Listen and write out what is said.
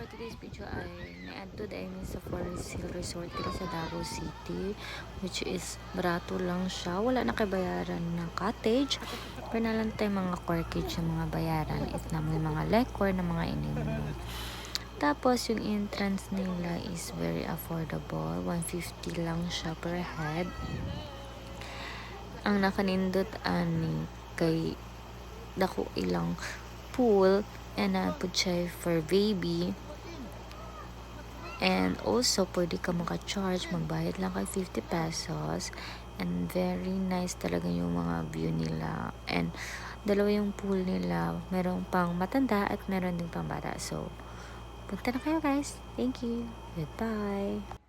for today's video ay niadto dahil sa Forest Hill Resort dito sa Davao City, which is barato lang siya. Wala na kay bayaran ng cottage, pero nalang tayo mga corkage yung mga bayaran. It na may mga liquor na mga inimo. Tapos yung entrance nila is very affordable, 150 lang siya per head. Ang nakanindot ani kay dako ilang pool and pud siya for baby, and also pwede ka maka-charge, magbayad lang kay 50 pesos, and very nice talaga yung mga view nila, and dalawa yung pool nila, merong pang matanda at meron din pang bata. So punta na kayo guys. Thank you, goodbye.